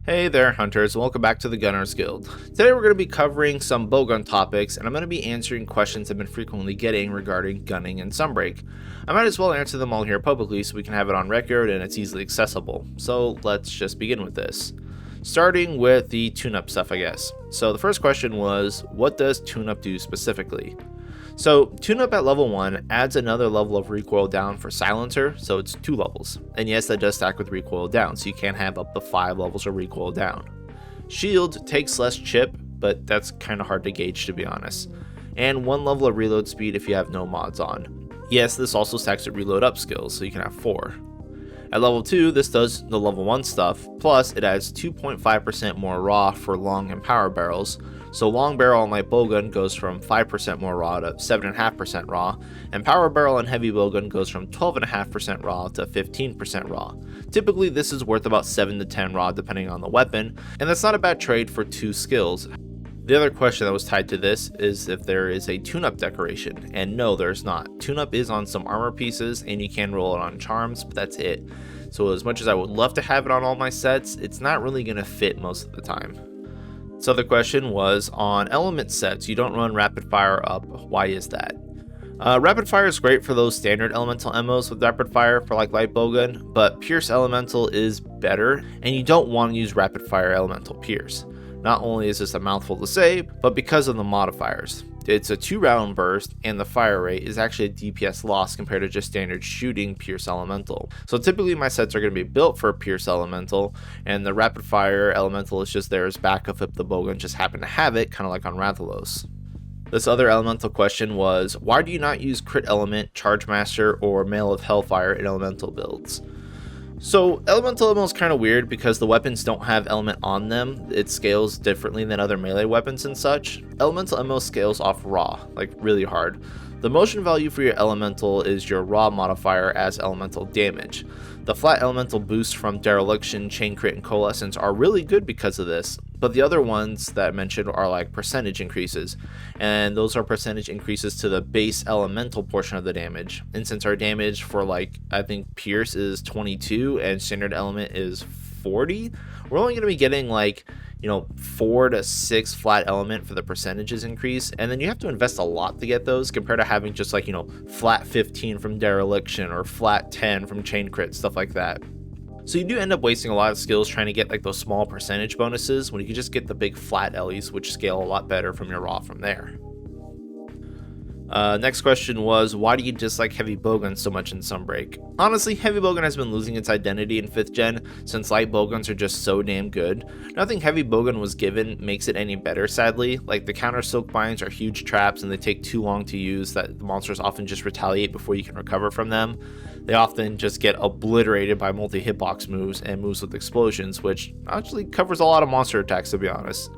Hey there, hunters, and welcome back to the Gunners Guild. Today we're going to be covering some bowgun topics, and I'm going to be answering questions I've been frequently getting regarding gunning and Sunbreak. I might as well answer them all here publicly so we can have it on record and it's easily accessible. So let's just begin with this. Starting with the tune-up stuff, I guess. So the first question was, what does tune-up do specifically? So tune-up at level 1 adds another level of recoil down for silencer, so it's 2 levels. And yes, that does stack with recoil down, so you can have up to 5 levels of recoil down. Shield takes less chip, but that's kind of hard to gauge, to be honest. And 1 level of reload speed if you have no mods on. Yes, this also stacks with reload up skills, so you can have 4. At level 2, this does the level 1 stuff, plus it adds 2.5% more raw for long and power barrels. So long barrel and light bowgun goes from 5% more raw to 7.5% raw, and power barrel and heavy bowgun goes from 12.5% raw to 15% raw. Typically this is worth about 7 to 10 raw depending on the weapon, and that's not a bad trade for 2 skills. The other question that was tied to this is if there is a tune-up decoration, and no, there's not. Tune-up is on some armor pieces and you can roll it on charms, but that's it. So as much as I would love to have it on all my sets, it's not really going to fit most of the time. So the question was, on element sets, you don't run rapid fire up. Why is that? Rapid fire is great for those standard elemental MOs with rapid fire for like light bowgun, but pierce elemental is better, and you don't want to use rapid fire elemental pierce. Not only is this a mouthful to say, but because of the modifiers. It's a 2-round burst, and the fire rate is actually a DPS loss compared to just standard shooting Pierce Elemental. So typically my sets are going to be built for Pierce Elemental, and the Rapid Fire Elemental is just there as backup if the bowgun just happen to have it, kind of like on Rathalos. This other elemental question was, why do you not use Crit Element, Charge Master, or Mail of Hellfire in elemental builds? So elemental ammo is kind of weird because the weapons don't have element on them. It scales differently than other melee weapons and such. Elemental ammo scales off raw, like really hard. The motion value for your elemental is your raw modifier as elemental damage. The flat elemental boosts from Dereliction, Chain Crit, and Coalescence are really good because of this, but the other ones that I mentioned are like percentage increases, and those are percentage increases to the base elemental portion of the damage. And since our damage for like, I think Pierce is 22 and standard element is 40, we're only going to be getting like, 4 to 6 flat element for the percentages increase, and then you have to invest a lot to get those compared to having just like, flat 15 from Dereliction or flat 10 from Chain Crit, stuff like that. So you do end up wasting a lot of skills trying to get like those small percentage bonuses when you can just get the big flat Ellie's, which scale a lot better from your raw from there. Next question was, why do you dislike heavy bowgun so much in Sunbreak? Honestly, heavy bowgun has been losing its identity in 5th gen since light bowguns are just so damn good. Nothing heavy bowgun was given makes it any better, sadly. Like the counter SILKBINDS are huge traps and they take too long to use that the monsters often just retaliate before you can recover from them. They often just get obliterated by multi-hitbox moves and moves with explosions, which actually covers a lot of monster attacks, to be honest.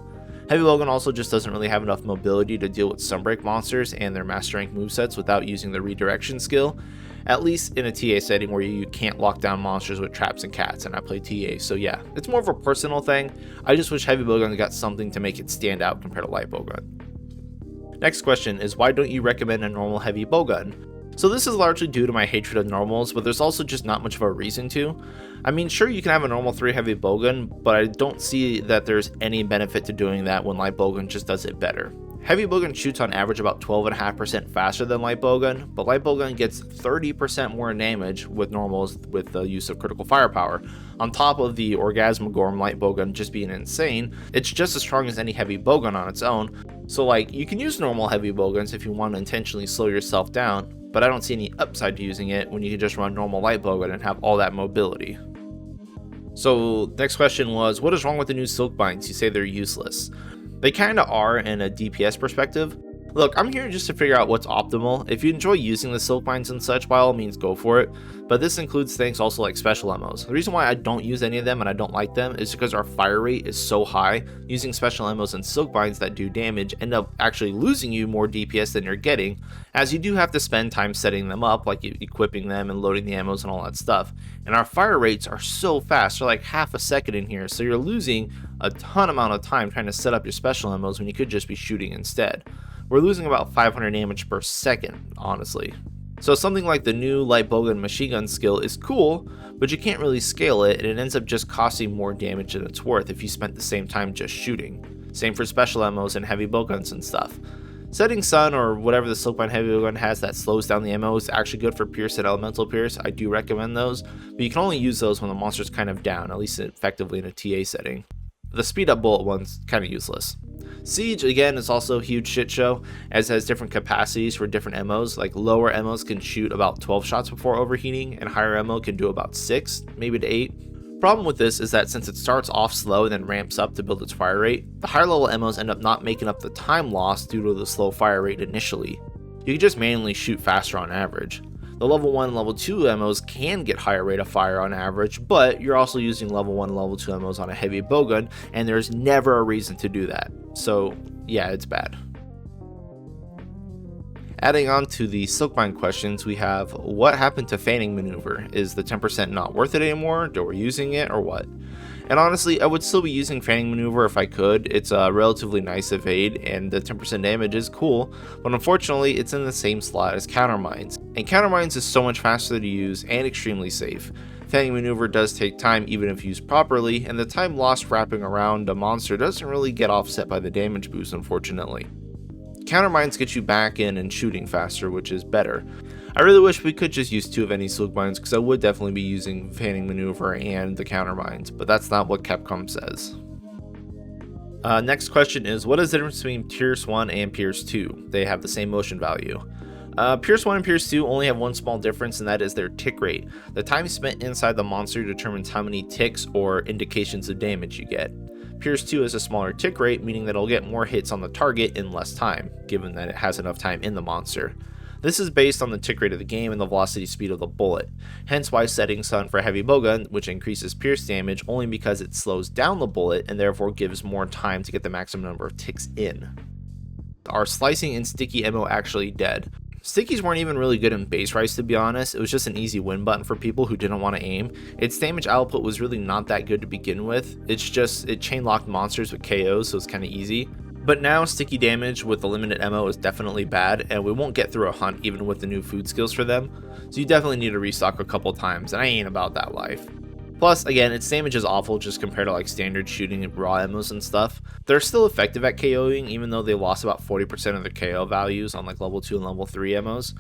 Heavy bowgun also just doesn't really have enough mobility to deal with Sunbreak monsters and their master rank movesets without using the redirection skill, at least in a TA setting where you can't lock down monsters with traps and cats, and I play TA, so yeah, it's more of a personal thing. I just wish heavy bowgun got something to make it stand out compared to light bowgun. Next question is, why don't you recommend a normal heavy bowgun? So this is largely due to my hatred of normals, but there's also just not much of a reason to. I mean, sure, you can have a normal 3 heavy bowgun, but I don't see that there's any benefit to doing that when light bowgun just does it better. Heavy bowgun shoots on average about 12.5% faster than light bowgun, but light bowgun gets 30% more damage with normals with the use of critical firepower. On top of the Orgasmagorm light bowgun just being insane, it's just as strong as any heavy bowgun on its own. So like, you can use normal heavy bowguns if you want to intentionally slow yourself down, but I don't see any upside to using it when you can just run normal light bowgun and have all that mobility. So next question was, what is wrong with the new SILKBINDS? You say they're useless. They kinda are in a DPS perspective. Look, I'm here just to figure out what's optimal. If you enjoy using the SILKBINDS and such, by all means go for it, but this includes things also like special MOs. The reason why I don't use any of them and I don't like them is because our fire rate is so high. Using special MOs and SILKBINDS that do damage end up actually losing you more DPS than you're getting, as you do have to spend time setting them up, like equipping them and loading the ammos and all that stuff. And our fire rates are so fast, they're like half a second in here, so you're losing a ton amount of time trying to set up your special MOs when you could just be shooting instead. We're losing about 500 damage per second, honestly. So something like the new light bowgun machine gun skill is cool, but you can't really scale it, and it ends up just costing more damage than it's worth if you spent the same time just shooting. Same for special ammos and heavy bowguns and stuff. Setting Sun or whatever the Silkbind heavy bowgun has that slows down the ammo is actually good for Pierce and Elemental Pierce. I do recommend those, but you can only use those when the monster's kind of down, at least effectively in a TA setting. The speed up bullet one's kind of useless. Siege, again, is also a huge shit show, as it has different capacities for different ammos. Like lower ammos can shoot about 12 shots before overheating, and higher ammo can do about 6, maybe to 8. Problem with this is that since it starts off slow and then ramps up to build its fire rate, the higher level ammos end up not making up the time lost due to the slow fire rate initially. You can just manually shoot faster on average. The level 1 and level 2 ammos can get higher rate of fire on average, but you're also using level 1 and level 2 ammos on a heavy bowgun, and there's never a reason to do that. So yeah, it's bad. Adding on to the Silkbind questions, we have what happened to fanning maneuver? Is the 10% not worth it anymore? Do we using it or what? And honestly, I would still be using fanning maneuver if I could. It's a relatively nice evade and the 10% damage is cool, but unfortunately it's in the same slot as countermines. And countermines is so much faster to use and extremely safe. Fanning maneuver does take time even if used properly, and the time lost wrapping around a monster doesn't really get offset by the damage boost, unfortunately. Countermines get you back in and shooting faster, which is better. I really wish we could just use 2 of any Silkbinds, because I would definitely be using fanning maneuver and the countermines, but that's not what Capcom says. Next question is, what is the difference between Pierce 1 and Pierce 2? They have the same motion value. Pierce 1 and Pierce 2 only have one small difference, and that is their tick rate. The time spent inside the monster determines how many ticks or indications of damage you get. Pierce 2 has a smaller tick rate, meaning that it'll get more hits on the target in less time, given that it has enough time in the monster. This is based on the tick rate of the game and the velocity speed of the bullet, hence why setting Sun for heavy bowgun, which increases pierce damage only because it slows down the bullet and therefore gives more time to get the maximum number of ticks in. Are slicing and sticky ammo actually dead? Stickies weren't even really good in base rise, to be honest. It was just an easy win button for people who didn't want to aim. Its damage output was really not that good to begin with. It's just, it chain locked monsters with KOs, so it's kind of easy. But now sticky damage with the limited ammo is definitely bad, and we won't get through a hunt even with the new food skills for them. So you definitely need to restock a couple times, and I ain't about that life. Plus, again, its damage is awful just compared to like standard shooting and raw ammos and stuff. They're still effective at KOing, even though they lost about 40% of their KO values on like level 2 and level 3 ammos.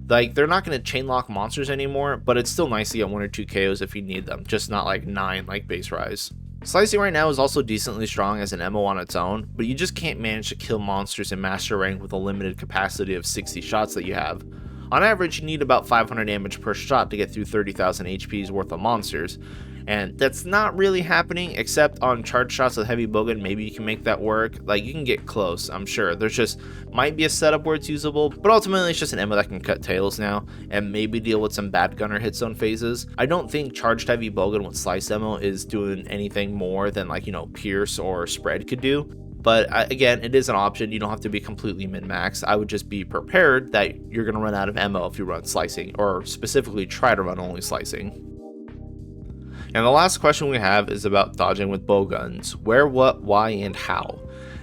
Like, they're not going to chain lock monsters anymore, but it's still nice to get 1 or 2 KOs if you need them, just not like 9 like base rise. Slicing right now is also decently strong as an ammo on its own, but you just can't manage to kill monsters in master rank with a limited capacity of 60 shots that you have. On average, you need about 500 damage per shot to get through 30,000 HP's worth of monsters, and that's not really happening except on charge shots with heavy bowgun. Maybe you can make that work. Like, you can get close, I'm sure. There's just might be a setup where it's usable, but ultimately it's just an ammo that can cut tails now and maybe deal with some bad gunner hit zone phases. I don't think charged heavy bowgun with slice ammo is doing anything more than, like, you know, pierce or spread could do. But again, it is an option. You don't have to be completely min-max. I would just be prepared that you're going to run out of ammo if you run slicing, or specifically try to run only slicing. And the last question we have is about dodging with bowguns. Where, what, why, and how?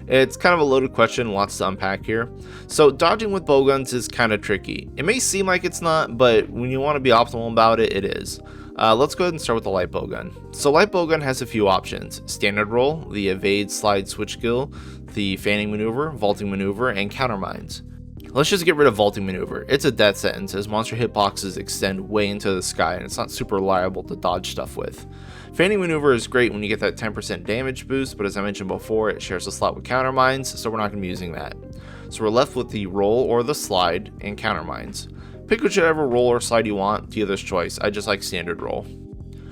It's kind of a loaded question, lots to unpack here. So dodging with bowguns is kind of tricky. It may seem like it's not, but when you want to be optimal about it, it is. Let's go ahead and start with the light bowgun. So light bowgun has a few options: standard roll, the evade slide switch skill, the fanning maneuver, vaulting maneuver, and countermines. Let's just get rid of vaulting maneuver. It's a death sentence as monster hitboxes extend way into the sky and it's not super reliable to dodge stuff with. Fanning maneuver is great when you get that 10% damage boost, but as I mentioned before, it shares a slot with countermines, so we're not going to be using that. So we're left with the roll or the slide and countermines. Pick whichever roll or slide you want, dealer's choice. I just like standard roll.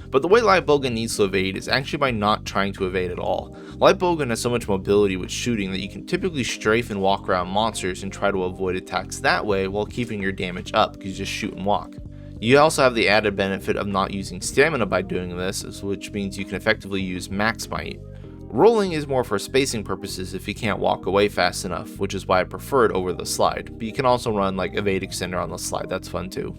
But the way light bowgun needs to evade is actually by not trying to evade at all. Light bowgun has so much mobility with shooting that you can typically strafe and walk around monsters and try to avoid attacks that way while keeping your damage up, because you just shoot and walk. You also have the added benefit of not using stamina by doing this, which means you can effectively use max might. Rolling is more for spacing purposes if you can't walk away fast enough, which is why I prefer it over the slide, but you can also run like evade extender on the slide, that's fun too.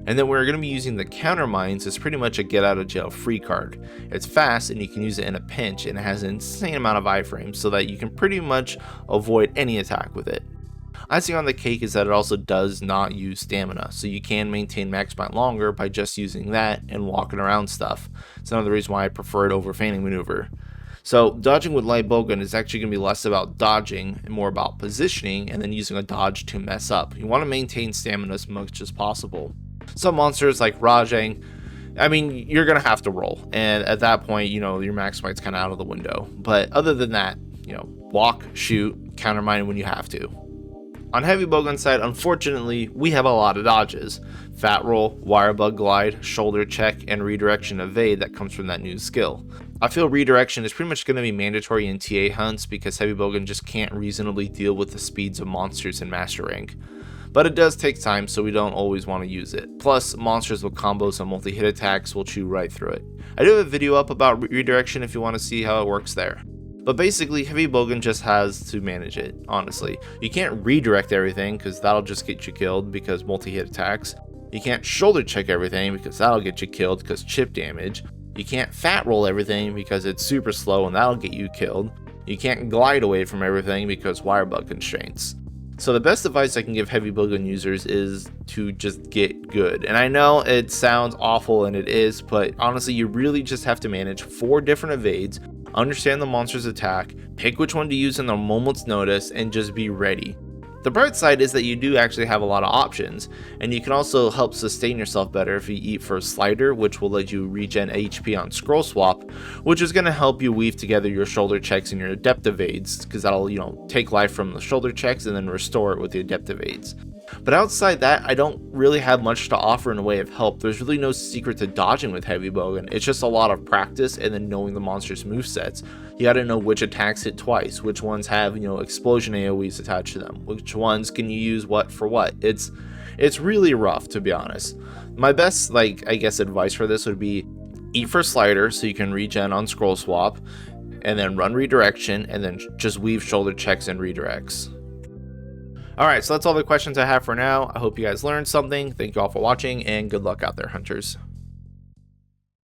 And then we're going to be using the countermines as pretty much a get out of jail free card. It's fast and you can use it in a pinch, and it has an insane amount of iframes so that you can pretty much avoid any attack with it. Icing on the cake is that it also does not use stamina, so you can maintain max might longer by just using that and walking around stuff. It's another reason why I prefer it over feigning maneuver. So dodging with light bowgun is actually going to be less about dodging and more about positioning and then using a dodge to mess up. You want to maintain stamina as much as possible. Some monsters like Rajang, I mean, you're going to have to roll, and at that point, your max might's kind of out of the window. But other than that, walk, shoot, countermine when you have to. On heavy bowgun side, unfortunately, we have a lot of dodges. Fat roll, wire bug glide, shoulder check, and redirection evade that comes from that new skill. I feel redirection is pretty much going to be mandatory in TA hunts because heavy bowgun just can't reasonably deal with the speeds of monsters in master rank. But it does take time, so we don't always want to use it. Plus, monsters with combos and multi-hit attacks will chew right through it. I do have a video up about redirection if you want to see how it works there. But basically, heavy bowgun just has to manage it, honestly. You can't redirect everything because that'll just get you killed because multi-hit attacks. You can't shoulder check everything because that'll get you killed because chip damage. You can't fat roll everything because it's super slow and that'll get you killed. You can't glide away from everything because wire bug constraints. So the best advice I can give heavy bowgun users is to just get good. And I know it sounds awful, and it is, but honestly you really just have to manage 4 different evades, understand the monster's attack, pick which one to use in a moment's notice, and just be ready. The bright side is that you do actually have a lot of options, and you can also help sustain yourself better if you eat for Slider, which will let you regen HP on scroll swap, which is going to help you weave together your shoulder checks and your adept evades, because that'll take life from the shoulder checks and then restore it with the adept evades. But outside that, I don't really have much to offer in a way of help. There's really no secret to dodging with heavy bowgun. It's just a lot of practice and then knowing the monster's movesets. You gotta know which attacks hit twice, which ones have, explosion AoEs attached to them, which ones can you use what for what. It's really rough, to be honest. My best, advice for this would be eat for Slider so you can regen on scroll swap, and then run redirection, and then just weave shoulder checks and redirects. Alright, so that's all the questions I have for now. I hope you guys learned something. Thank you all for watching, and good luck out there, hunters.